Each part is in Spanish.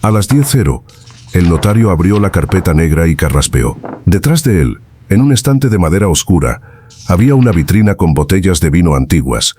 A las 10:00, el notario abrió la carpeta negra y carraspeó. Detrás de él, en un estante de madera oscura, había una vitrina con botellas de vino antiguas.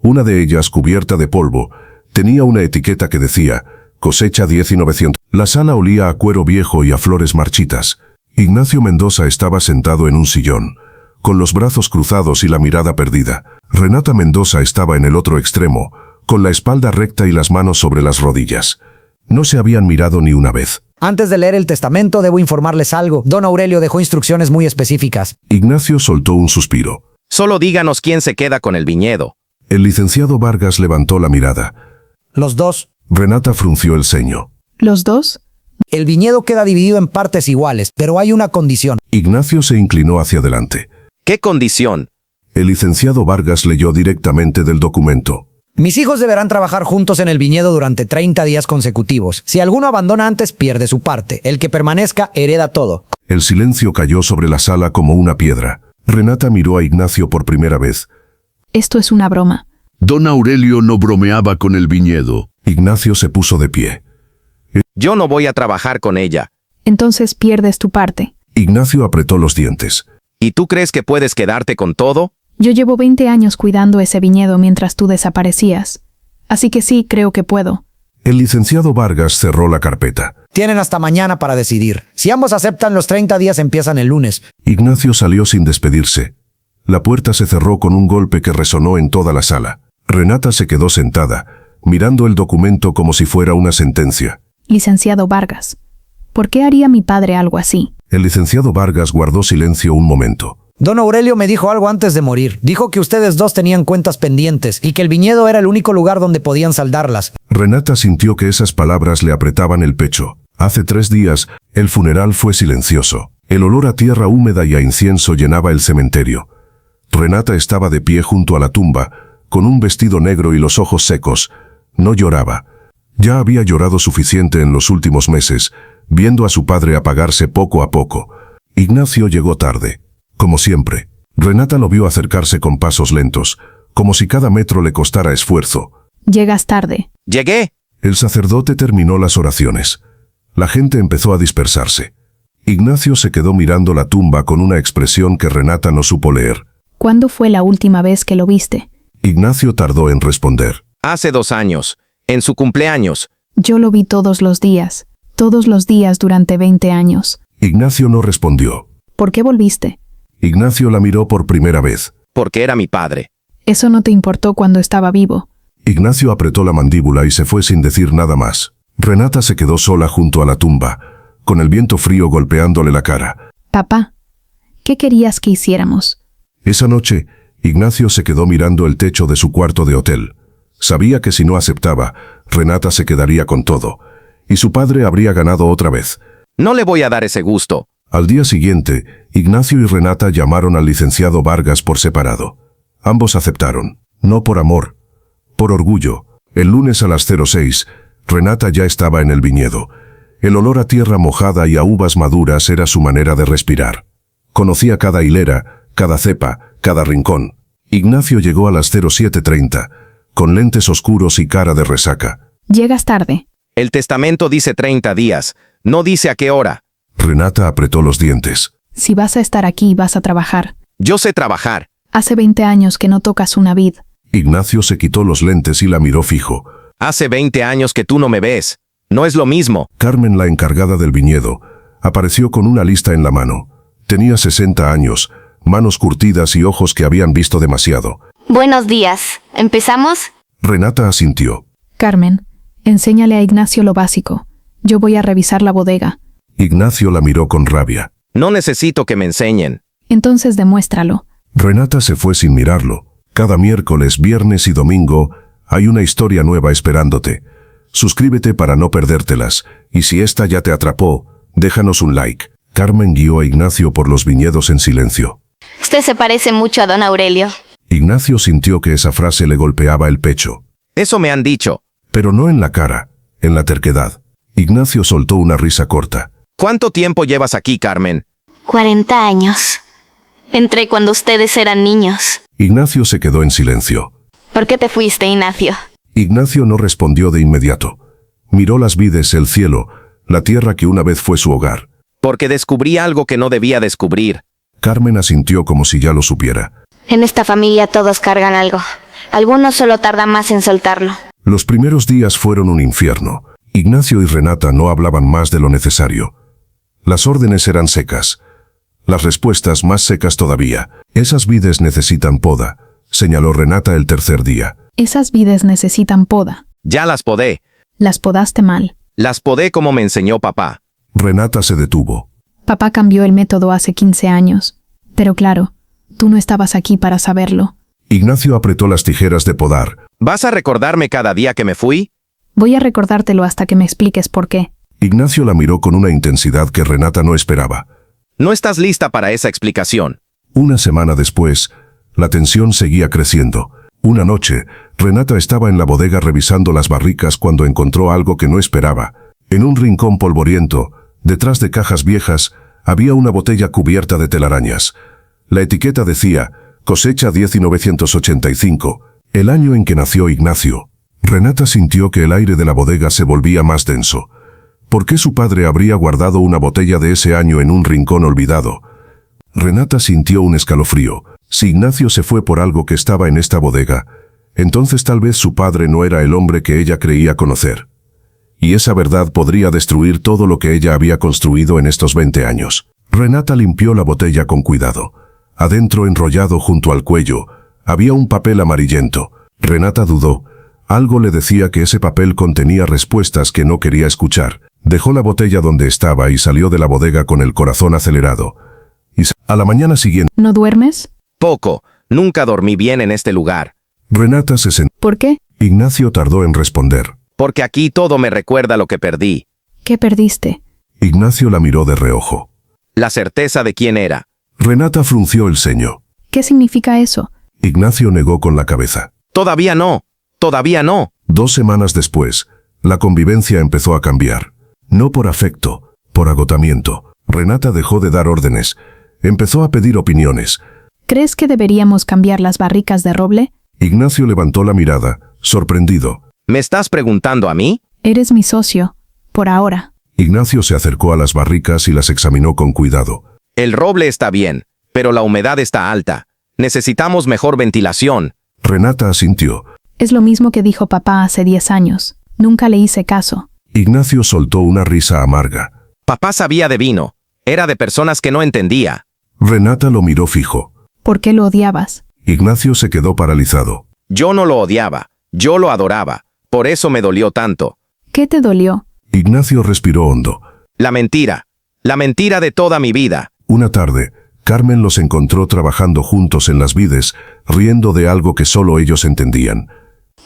Una de ellas, cubierta de polvo, tenía una etiqueta que decía «Cosecha 1900». La sala olía a cuero viejo y a flores marchitas. Ignacio Mendoza estaba sentado en un sillón, con los brazos cruzados y la mirada perdida. Renata Mendoza estaba en el otro extremo, con la espalda recta y las manos sobre las rodillas. No se habían mirado ni una vez. Antes de leer el testamento, debo informarles algo. Don Aurelio dejó instrucciones muy específicas. Ignacio soltó un suspiro. Solo díganos quién se queda con el viñedo. El licenciado Vargas levantó la mirada. Los dos. Renata frunció el ceño. ¿Los dos? El viñedo queda dividido en partes iguales, pero hay una condición. Ignacio se inclinó hacia adelante. ¿Qué condición? El licenciado Vargas leyó directamente del documento. Mis hijos deberán trabajar juntos en el viñedo durante 30 días consecutivos. Si alguno abandona antes, pierde su parte. El que permanezca, hereda todo. El silencio cayó sobre la sala como una piedra. Renata miró a Ignacio por primera vez. Esto es una broma. Don Aurelio no bromeaba con el viñedo. Ignacio se puso de pie. Yo no voy a trabajar con ella. Entonces pierdes tu parte. Ignacio apretó los dientes. ¿Y tú crees que puedes quedarte con todo? Yo llevo 20 años cuidando ese viñedo mientras tú desaparecías. Así que sí, creo que puedo. El licenciado Vargas cerró la carpeta. Tienen hasta mañana para decidir. Si ambos aceptan, los 30 días empiezan el lunes. Ignacio salió sin despedirse. La puerta se cerró con un golpe que resonó en toda la sala. Renata se quedó sentada, mirando el documento como si fuera una sentencia. Licenciado Vargas, ¿por qué haría mi padre algo así? El licenciado Vargas guardó silencio un momento. Don Aurelio me dijo algo antes de morir. Dijo que ustedes dos tenían cuentas pendientes y que el viñedo era el único lugar donde podían saldarlas. Renata sintió que esas palabras le apretaban el pecho. Hace 3 días, el funeral fue silencioso. El olor a tierra húmeda y a incienso llenaba el cementerio. Renata estaba de pie junto a la tumba, con un vestido negro y los ojos secos. No lloraba. Ya había llorado suficiente en los últimos meses, viendo a su padre apagarse poco a poco. Ignacio llegó tarde. Como siempre, Renata lo vio acercarse con pasos lentos, como si cada metro le costara esfuerzo. Llegas tarde. Llegué. El sacerdote terminó las oraciones. La gente empezó a dispersarse. Ignacio se quedó mirando la tumba con una expresión que Renata no supo leer. ¿Cuándo fue la última vez que lo viste? Ignacio tardó en responder. Hace 2 años. En su cumpleaños. Yo lo vi todos los días durante 20 años. Ignacio no respondió. ¿Por qué volviste? Ignacio la miró por primera vez. Porque era mi padre. Eso no te importó cuando estaba vivo. Ignacio apretó la mandíbula y se fue sin decir nada más. Renata se quedó sola junto a la tumba, con el viento frío golpeándole la cara. Papá, ¿qué querías que hiciéramos? Esa noche, Ignacio se quedó mirando el techo de su cuarto de hotel. Sabía que si no aceptaba, Renata se quedaría con todo, y su padre habría ganado otra vez. No le voy a dar ese gusto. Al día siguiente, Ignacio y Renata llamaron al licenciado Vargas por separado. Ambos aceptaron, no por amor, por orgullo. El lunes a las 06, Renata ya estaba en el viñedo. El olor a tierra mojada y a uvas maduras era su manera de respirar. Conocía cada hilera, cada cepa, cada rincón. Ignacio llegó a las 07:30, con lentes oscuros y cara de resaca. Llegas tarde. El testamento dice 30 días. No dice a qué hora. Renata apretó los dientes. Si vas a estar aquí, vas a trabajar. Yo sé trabajar. Hace 20 años que no tocas una vid. Ignacio se quitó los lentes y la miró fijo. Hace 20 años que tú no me ves. No es lo mismo. Carmen, la encargada del viñedo, apareció con una lista en la mano. Tenía 60 años, manos curtidas y ojos que habían visto demasiado. Buenos días. ¿Empezamos? Renata asintió. Carmen, enséñale a Ignacio lo básico. Yo voy a revisar la bodega. Ignacio la miró con rabia. No necesito que me enseñen. Entonces demuéstralo. Renata se fue sin mirarlo. Cada miércoles, viernes y domingo hay una historia nueva esperándote. Suscríbete para no perdértelas, y si esta ya te atrapó, déjanos un like. Carmen guió a Ignacio por los viñedos en silencio. Usted se parece mucho a don Aurelio. Ignacio sintió que esa frase le golpeaba el pecho. Eso me han dicho. Pero no en la cara, en la terquedad. Ignacio soltó una risa corta. ¿Cuánto tiempo llevas aquí, Carmen? 40 años. Entré cuando ustedes eran niños. Ignacio se quedó en silencio. ¿Por qué te fuiste, Ignacio? Ignacio no respondió de inmediato. Miró las vides, el cielo, la tierra que una vez fue su hogar. Porque descubrí algo que no debía descubrir. Carmen asintió como si ya lo supiera. En esta familia todos cargan algo. Algunos solo tardan más en soltarlo. Los primeros días fueron un infierno. Ignacio y Renata no hablaban más de lo necesario. Las órdenes eran secas. Las respuestas más secas todavía. Esas vides necesitan poda, señaló Renata el tercer día. Esas vides necesitan poda. Ya las podé. Las podaste mal. Las podé como me enseñó papá. Renata se detuvo. Papá cambió el método hace 15 años. Pero claro, tú no estabas aquí para saberlo. Ignacio apretó las tijeras de podar. ¿Vas a recordarme cada día que me fui? Voy a recordártelo hasta que me expliques por qué. Ignacio la miró con una intensidad que Renata no esperaba. No estás lista para esa explicación. Una semana después, la tensión seguía creciendo. Una noche, Renata estaba en la bodega revisando las barricas cuando encontró algo que no esperaba. En un rincón polvoriento, detrás de cajas viejas, había una botella cubierta de telarañas. La etiqueta decía, cosecha 1985, el año en que nació Ignacio. Renata sintió que el aire de la bodega se volvía más denso. ¿Por qué su padre habría guardado una botella de ese año en un rincón olvidado? Renata sintió un escalofrío. Si Ignacio se fue por algo que estaba en esta bodega, entonces tal vez su padre no era el hombre que ella creía conocer. Y esa verdad podría destruir todo lo que ella había construido en estos 20 años. Renata limpió la botella con cuidado. Adentro, enrollado junto al cuello, había un papel amarillento. Renata dudó. Algo le decía que ese papel contenía respuestas que no quería escuchar. Dejó la botella donde estaba y salió de la bodega con el corazón acelerado. Y a la mañana siguiente, ¿No duermes? Poco. Nunca dormí bien en este lugar. Renata se sentó. ¿Por qué? Ignacio tardó en responder. Porque aquí todo me recuerda lo que perdí. ¿Qué perdiste? Ignacio la miró de reojo. La certeza de quién era. Renata frunció el ceño. ¿Qué significa eso? Ignacio negó con la cabeza. Todavía no. Todavía no. 2 semanas después, la convivencia empezó a cambiar. No por afecto, por agotamiento. Renata dejó de dar órdenes. Empezó a pedir opiniones. ¿Crees que deberíamos cambiar las barricas de roble? Ignacio levantó la mirada, sorprendido. ¿Me estás preguntando a mí? Eres mi socio, por ahora. Ignacio se acercó a las barricas y las examinó con cuidado. El roble está bien, pero la humedad está alta. Necesitamos mejor ventilación. Renata asintió. Es lo mismo que dijo papá hace 10 años. Nunca le hice caso. Ignacio soltó una risa amarga. Papá sabía de vino. Era de personas que no entendía. Renata lo miró fijo. ¿Por qué lo odiabas? Ignacio se quedó paralizado. Yo no lo odiaba. Yo lo adoraba. Por eso me dolió tanto. ¿Qué te dolió? Ignacio respiró hondo. La mentira. La mentira de toda mi vida. Una tarde, Carmen los encontró trabajando juntos en las vides, riendo de algo que solo ellos entendían.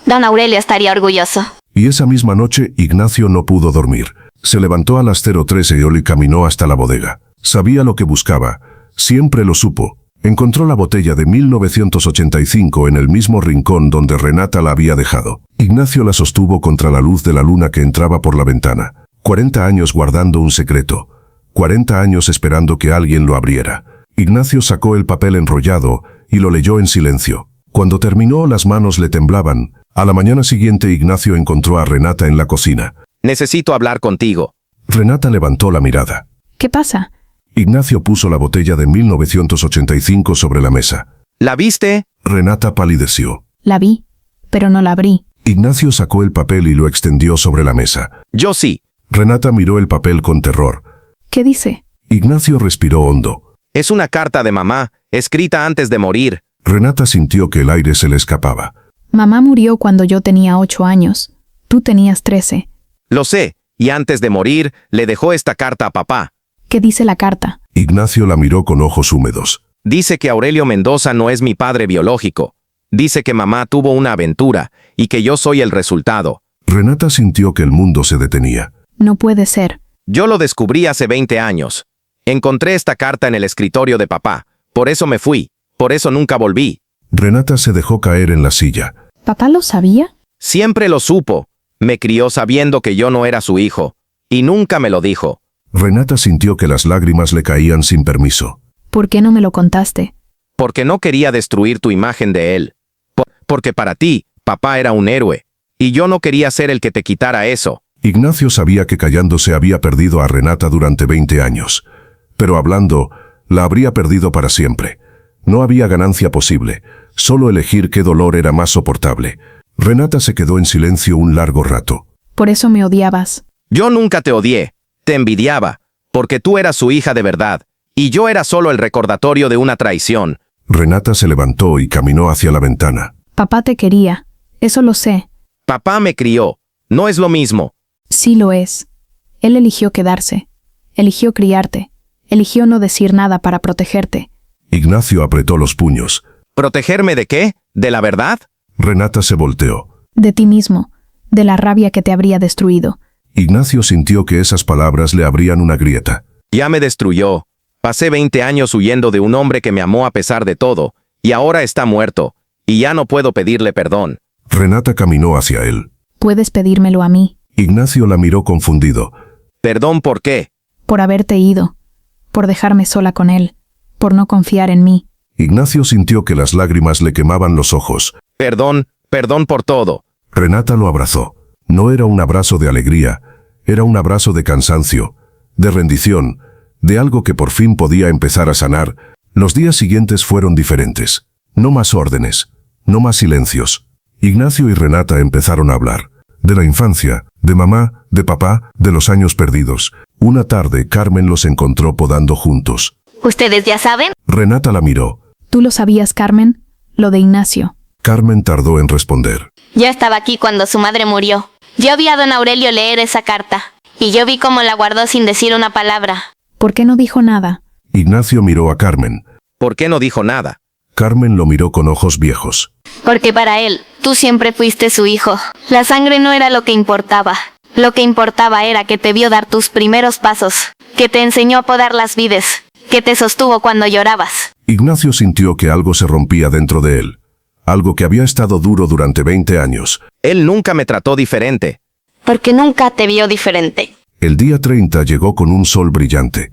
Don Aurelio estaría orgulloso. Y esa misma noche, Ignacio no pudo dormir. Se levantó a las 0:13 y caminó hasta la bodega. Sabía lo que buscaba. Siempre lo supo. Encontró la botella de 1985 en el mismo rincón donde Renata la había dejado. Ignacio la sostuvo contra la luz de la luna que entraba por la ventana. 40 años guardando un secreto. 40 años esperando que alguien lo abriera. Ignacio sacó el papel enrollado y lo leyó en silencio. Cuando terminó, las manos le temblaban. A la mañana siguiente, Ignacio encontró a Renata en la cocina. Necesito hablar contigo. Renata levantó la mirada. ¿Qué pasa? Ignacio puso la botella de 1985 sobre la mesa. ¿La viste? Renata palideció. La vi, pero no la abrí. Ignacio sacó el papel y lo extendió sobre la mesa. Yo sí. Renata miró el papel con terror. ¿Qué dice? Ignacio respiró hondo. Es una carta de mamá, escrita antes de morir. Renata sintió que el aire se le escapaba. Mamá murió cuando yo tenía 8 años. Tú tenías 13. Lo sé, y antes de morir, le dejó esta carta a papá. ¿Qué dice la carta? Ignacio la miró con ojos húmedos. Dice que Aurelio Mendoza no es mi padre biológico. Dice que mamá tuvo una aventura, y que yo soy el resultado. Renata sintió que el mundo se detenía. No puede ser. Yo lo descubrí hace 20 años. Encontré esta carta en el escritorio de papá. Por eso me fui. Por eso nunca volví. Renata se dejó caer en la silla. ¿Papá lo sabía? Siempre lo supo. Me crió sabiendo que yo no era su hijo. Y nunca me lo dijo. Renata sintió que las lágrimas le caían sin permiso. ¿Por qué no me lo contaste? Porque no quería destruir tu imagen de él. Porque para ti, papá era un héroe. Y yo no quería ser el que te quitara eso. Ignacio sabía que callándose había perdido a Renata durante 20 años. Pero hablando, la habría perdido para siempre. No había ganancia posible, solo elegir qué dolor era más soportable. Renata se quedó en silencio un largo rato. Por eso me odiabas. Yo nunca te odié, te envidiaba, porque tú eras su hija de verdad, y yo era solo el recordatorio de una traición. Renata se levantó y caminó hacia la ventana. Papá te quería. Eso lo sé. Papá me crió, no es lo mismo. Sí lo es. Él eligió quedarse. Eligió criarte. Eligió no decir nada para protegerte. Ignacio apretó los puños. ¿Protegerme de qué? ¿De la verdad? Renata se volteó. De ti mismo. De la rabia que te habría destruido. Ignacio sintió que esas palabras le abrían una grieta. Ya me destruyó. Pasé 20 años huyendo de un hombre que me amó a pesar de todo, y ahora está muerto, y ya no puedo pedirle perdón. Renata caminó hacia él. Puedes pedírmelo a mí. Ignacio la miró confundido. ¿Perdón por qué? Por haberte ido. Por dejarme sola con él. Por no confiar en mí. Ignacio sintió que las lágrimas le quemaban los ojos. Perdón, perdón por todo. Renata lo abrazó. No era un abrazo de alegría, era un abrazo de cansancio, de rendición, de algo que por fin podía empezar a sanar. Los días siguientes fueron diferentes. No más órdenes, no más silencios. Ignacio y Renata empezaron a hablar. De la infancia, de mamá, de papá, de los años perdidos. Una tarde Carmen los encontró podando juntos. ¿Ustedes ya saben? Renata la miró. ¿Tú lo sabías, Carmen? Lo de Ignacio. Carmen tardó en responder. Yo estaba aquí cuando su madre murió. Yo vi a don Aurelio leer esa carta, y yo vi cómo la guardó sin decir una palabra. ¿Por qué no dijo nada? Ignacio miró a Carmen. ¿Por qué no dijo nada? Carmen lo miró con ojos viejos. Porque para él, tú siempre fuiste su hijo. La sangre no era lo que importaba. Lo que importaba era que te vio dar tus primeros pasos, que te enseñó a podar las vides, que te sostuvo cuando llorabas. Ignacio sintió que algo se rompía dentro de él. Algo que había estado duro durante 20 años. Él nunca me trató diferente. Porque nunca te vio diferente. El día 30 llegó con un sol brillante.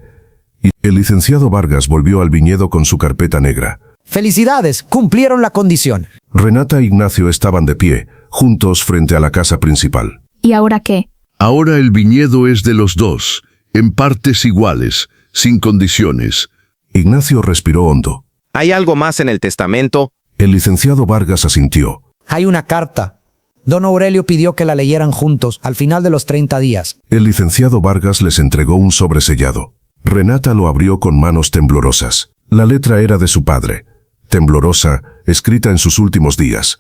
Y el licenciado Vargas volvió al viñedo con su carpeta negra. ¡Felicidades! Cumplieron la condición. Renata e Ignacio estaban de pie, juntos frente a la casa principal. ¿Y ahora qué? Ahora el viñedo es de los dos, en partes iguales, sin condiciones. Ignacio respiró hondo. ¿Hay algo más en el testamento? El licenciado Vargas asintió. Hay una carta. Don Aurelio pidió que la leyeran juntos al final de los 30 días. El licenciado Vargas les entregó un sobre sellado. Renata lo abrió con manos temblorosas. La letra era de su padre. Temblorosa, escrita en sus últimos días.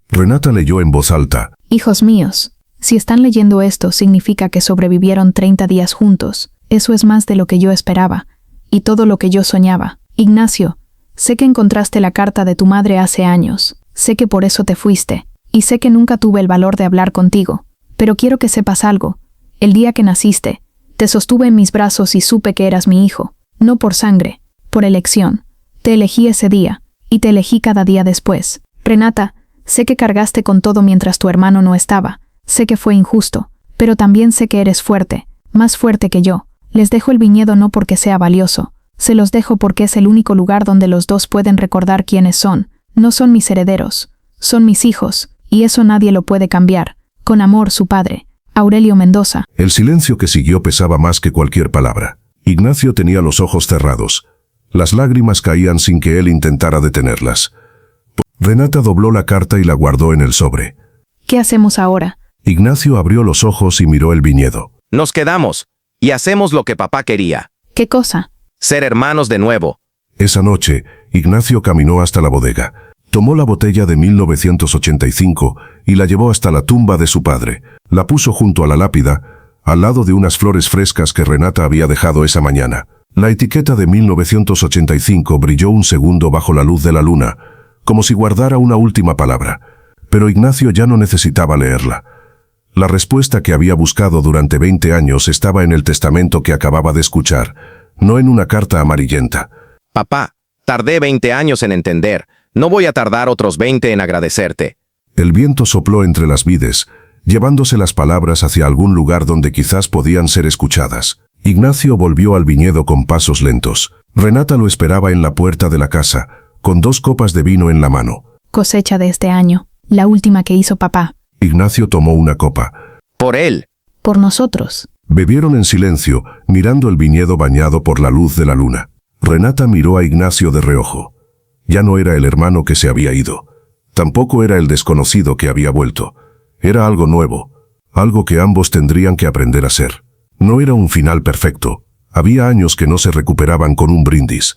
Renata leyó en voz alta. Hijos míos, si están leyendo esto significa que sobrevivieron 30 días juntos. Eso es más de lo que yo esperaba. Y todo lo que yo soñaba. Ignacio, sé que encontraste la carta de tu madre hace años. Sé que por eso te fuiste. Y sé que nunca tuve el valor de hablar contigo. Pero quiero que sepas algo. El día que naciste, te sostuve en mis brazos y supe que eras mi hijo. No por sangre, por elección. Te elegí ese día, y te elegí cada día después. Renata, sé que cargaste con todo mientras tu hermano no estaba. Sé que fue injusto, pero también sé que eres fuerte, más fuerte que yo. Les dejo el viñedo no porque sea valioso. Se los dejo porque es el único lugar donde los dos pueden recordar quiénes son. No son mis herederos, son mis hijos, y eso nadie lo puede cambiar. Con amor, su padre, Aurelio Mendoza. El silencio que siguió pesaba más que cualquier palabra. Ignacio tenía los ojos cerrados. Las lágrimas caían sin que él intentara detenerlas. Renata dobló la carta y la guardó en el sobre. ¿Qué hacemos ahora? Ignacio abrió los ojos y miró el viñedo. Nos quedamos, y hacemos lo que papá quería. ¿Qué cosa? Ser hermanos de nuevo. Esa noche, Ignacio caminó hasta la bodega. Tomó la botella de 1985 y la llevó hasta la tumba de su padre. La puso junto a la lápida, al lado de unas flores frescas que Renata había dejado esa mañana. La etiqueta de 1985 brilló un segundo bajo la luz de la luna, como si guardara una última palabra. Pero Ignacio ya no necesitaba leerla. La respuesta que había buscado durante 20 años estaba en el testamento que acababa de escuchar, no en una carta amarillenta. Papá, tardé 20 años en entender. No voy a tardar otros 20 en agradecerte. El viento sopló entre las vides, llevándose las palabras hacia algún lugar donde quizás podían ser escuchadas. Ignacio volvió al viñedo con pasos lentos. Renata lo esperaba en la puerta de la casa, con 2 copas de vino en la mano. Cosecha de este año, la última que hizo papá. Ignacio tomó una copa. Por él. por nosotros. Bebieron en silencio, mirando el viñedo bañado por la luz de la luna. Renata miró a Ignacio de reojo. Ya no era el hermano que se había ido. Tampoco era el desconocido que había vuelto. Era algo nuevo, algo que ambos tendrían que aprender a ser. No era un final perfecto. Había años que no se recuperaban con un brindis.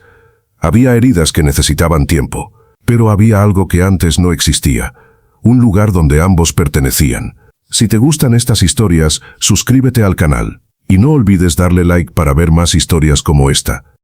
Había heridas que necesitaban tiempo. Pero había algo que antes no existía. Un lugar donde ambos pertenecían. Si te gustan estas historias, suscríbete al canal. Y no olvides darle like para ver más historias como esta.